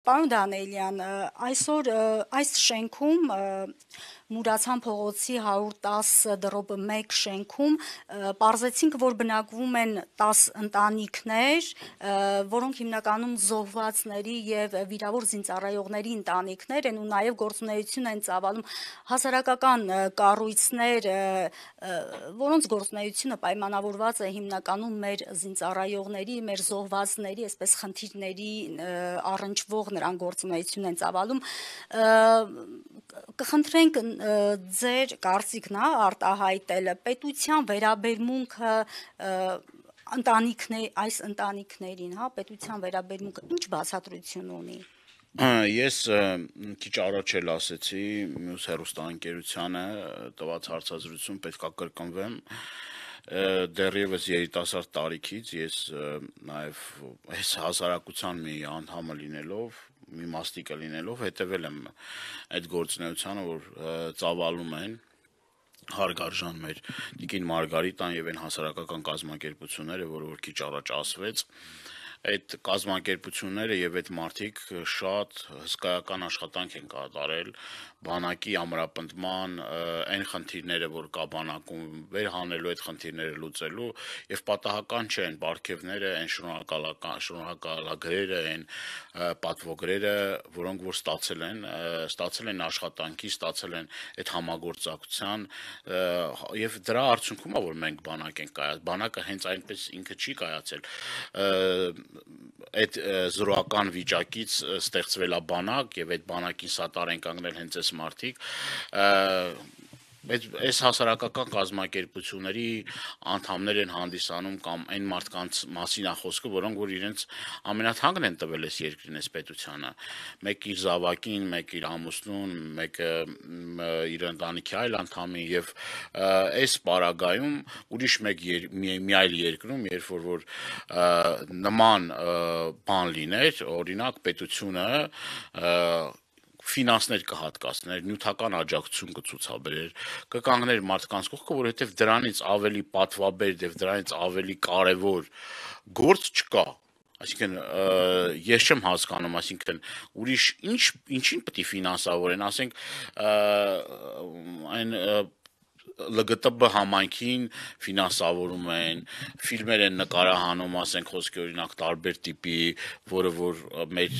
Պարոն Դանիելյան, այսօր այս շենքում Մուրացան փողոցի 110 դրոպը 1 շենքում պարզեցինք, որ բնակվում են 10 ընտանիքներ, որոնք հիմնականում զոհվածների եւ վիրավոր զինծառայողների ընտանիքներ են ու նաեւ գործունեություն են ծավալում հասարակական կառույցներ, որոնց գործունեությունը պայմանավորված է հիմնականում մեր զինծառայողների, մեր զոհվածների, այսպես խնդիրների առնչվող նրան գործունեություն են ծավալում, կխնդրենք ձեր կարծիքն արտահայտելը պետության վերաբերմունքը այս ընտանիքներին, պետության վերաբերմունքը ինչ բացատրություն ունի։ Ես քիչ առաջ էլ ասեցի մյուս հեռուստաընկերությանը տված հարցազրույցում պետքա կրկնվեմ, դեռևս երիտասարդ տարիքից ես նաև այս հասարակության մի անդամը լինելով, մի մասնիկը լինելով հետևել եմ այդ գործունեությանը, որ ծավալում են հարգարժան մեր Տիկին Մարգարիտան եւ այն հասարակական կազմակերպությունները, որ քիչ առաջ ասվեց, այդ կազմակերպությունները եւ այդ մարդիկ շատ հսկայական աշխատանք են կատարել բանակի ամրապնդման այն խնդիրները, որ կա բանակում վերհանելու այդ խնդիրները լուծելու եւ պատահական չեն պարգևները, այն շնորհակալագրերը, այն պատվոգրերը, որոնք որ ստացել են աշխատանքի, ստացել են այդ համագործակցության եւ դրա արդյունքում է որ մենք բանակ ենք կայացել, բանակը հենց այնպես ինքը չի կայացել, այդ զրոական վիճակից ստեղծվել է բանակ եւ այդ բանակին սատար են կանգնել հենց այս մարդիկ, այս հասարակական կազմակերպությունների անդամներ են հանդիսանում կամ այն մարդկանց մասին է խոսքը, որոնք որ իրենց ամենաթանկն են տվել այս երկրին, այս պետությանը, մեկ իր զավակին, մեկ իր ամուսնուն, մեկը իր ընտանիքի այլ անդամին եւ այս պարագայում ուրիշ մի այլ երկրում, երբ որ նման բան լիներ, օրինակ պետությունը ֆինանսներ կհատկացներ, նյութական աջակցություն կցուցաբերեր, կկանգներ մարդկանց կողքը, որովհետև դրանից ավելի պատվաբեր եւ դրանից ավելի կարեւոր գործ չկա։ Այսինքն ես չեմ հասկանում, այսինքն ուրիշ ինչին պետք է ֆինանսավորեն, ասենք այն ԼԳՏԲ համայնքին ֆինանսավորում են, ֆիլմեր են նկարահանում, ասենք խոսքի օրինակ տարբեր տիպի, որը որ մեր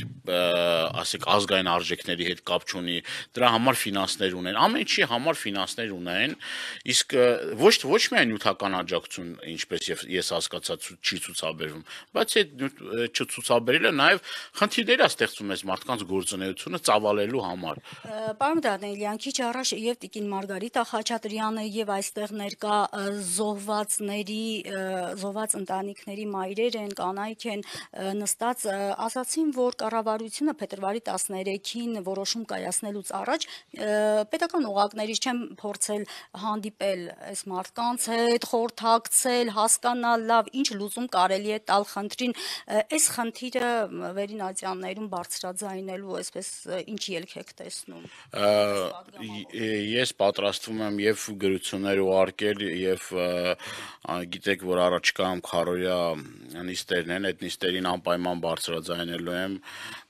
ասենք ազգային արժեքների հետ կապ չունի, դրա համար ֆինանսներ ունեն, ամեն ինչի համար ֆինանսներ ունեն, իսկ ոչ միայն նյութական աջակցություն, ինչպես ես հասկացա, չի ցուցաբերվում, բայց այդ չցուցաբերելը նաև խնդիրներ է ստեղծում այս մարդկանց գործունեությունը ծավալելու համար։ Պարոն Դանիելյան, քիչ առաջ եւ Տիկին Մարգարիտա Խաչատրյանը եւ այստեղ ներկա զոհված ընտանիքների մայրեր են, կանայք են նստած, ասացին, որ կառավարությունը փետրվարի 13-ին որոշում կայացնելուց առաջ պետական օղակներից չեմ փորձել հանդիպել այս մարդկանց հետ, խորհրդակցել, հասկանալ լավ ինչ լուծում կարելի է տալ խնդրին, այս խնդիրը վերին ատյաններում բարձրաձայնելու, այսպես ինչ ելք եք տեսնում։ Ես պատրաստվում եմ եւ գրություններ ուղարկել եւ գիտեք որ առաջկայում քարորյա նիստերն են, այդ նիստերին անպայման բարձրաձայնելու եմ,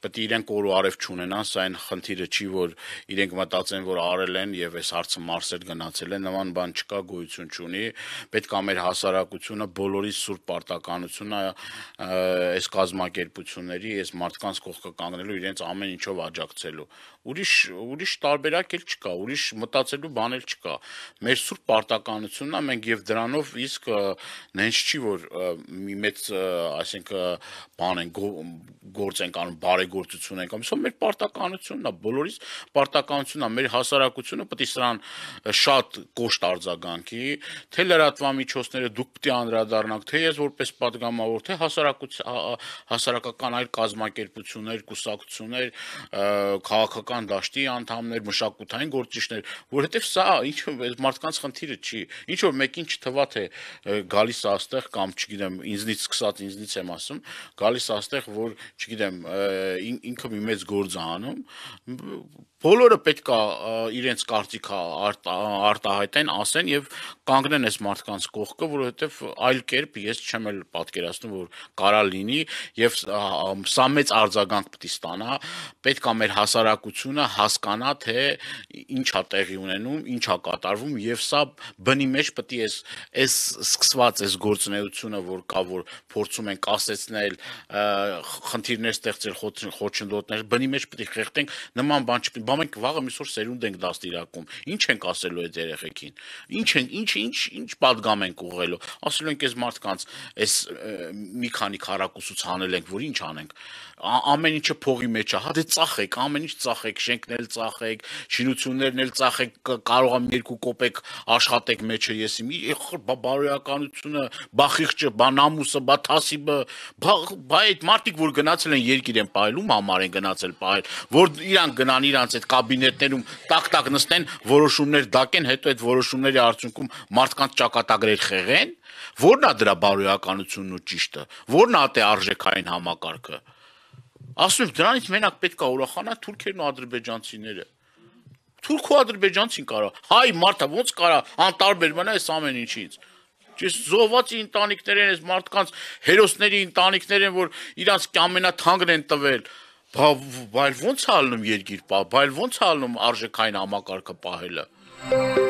պետք է իրենք օր ու արև չունենան, սա այն խնդիրը չի, որ իրենք մտածեն, որ արել են եւ այս հարցը մարսել գնացել է, նման բան չկա, գոյություն չունի, պետք է մեր հասարակությունը բոլորի սուրբ պարտականությունը այս կազմակերպությունների, այս մարդկանց կողքը կանգնելու, իրենց ամեն ինչով աջակցելու։ Ուրիշ տարբերակ էլ չկա, ուրիշ մտածելու բան էլ չկա։ Մեր սուրբ պարտականությունն է, մենք եւ դրանով իսկ նենց չի որ մի մեծ, ասենք բան են գործ են անում, բարեգործություն են անում, սա մեր պարտականությունն է, բոլորիս պարտականությունն է, մեր հասարակությունը պետք է սրան շատ կոշտ արձագանքի, թե լրատվամիջոցները դուք պետք է անդրադառնաք, թե ես որպես պատգամավոր, թե հասարակական այլ կազմակերպություններ, կուսակցություններ, քաղաքական դաշտի անդամներ, մշակութային գործիչներ, որովհետև սա ինչ մարդկանց խնդիրը չի։ Ինչ որ մեկին չթվա թե գալիս է այստեղ կամ չգիտեմ, ինձնից սկսած ինձնից եմ ասում, գալիս է այստեղ, որ չգիտեմ, ինքը մի մեծ գործ է անում, բոլորը պետք է իրենց կարծիքը արտահայտեն, ասեն եւ կանգնեն այս մարդկանց կողքը, որովհետեւ այլ կերպ ես չեմ էլ պատկերացնում, որ կարա լինի եւ սա մեծ արձագանք պիտի ստանա, պետք է մեր հասարակությունը հասկանա, թե ինչ է տեղի ունենում, ինչ է կատարվում եւ սա բնի մեջ պիտի այս սկսված այս գործունեությունը, որ կա, որ փորձում են կասեցնել, խնդիրներ ստեղծել, խոչընդոտներ, բնի մեջ պիտի խեղդենք, նման բան չպիտի, բա մենք վաղը միսօր սերունդ ենք դաստիարակում, ինչ ենք ասելու այդ երեխեքին, ինչ պատգամ ենք ուղղելու, ասելու ենք այս մարդկանց, այս մի քանի քառակուսուց հանել ենք, որ ինչ անենք, ամեն ինչը փողի մեջ է, հա դե ծախեք, ամեն ինչ ծախեք, շենքն էլ ծախեք, շինություններն էլ ծախեք, կարող եմ 2 կոպեկ աշխատեք մեջը եսի, բարոյականությունը, բա խիղճը, բա նամուսը, բա թասիբը, բա այդ մարդիկ, որ գնացել են երկիր են պահելում համար են գնացել պահել, որ իրանք գնան իրանց այդ կաբինետներում տակ նստեն, որոշումներ դակեն, հետո այդ որոշումների արդյունքում մարդկանց ճակատագրեր խեղեն, որն է դրա բարոյականությունն ու ճիշտը, որն է դե արժեքային համակարգը։ Ասում եմ, դրանից մենակ պետք է ուրախանա թուրքերն ու ադրբեջանցիները։ Թուրք ու ադրբեջանցին կարա, հայ մարդը ոնց կարա անտարբեր մնա այս ամեն ինչից։ Ես զոհվածի ընտանիքներ են, այս մարդկանց հերոսների ընտանիքներ են, որ իրանց ամենաթանկն են տվել։ Բայց ոնց է ալնում երկիր պահ, բայց ոնց է ալնում արժեքային համակարգը պահելը։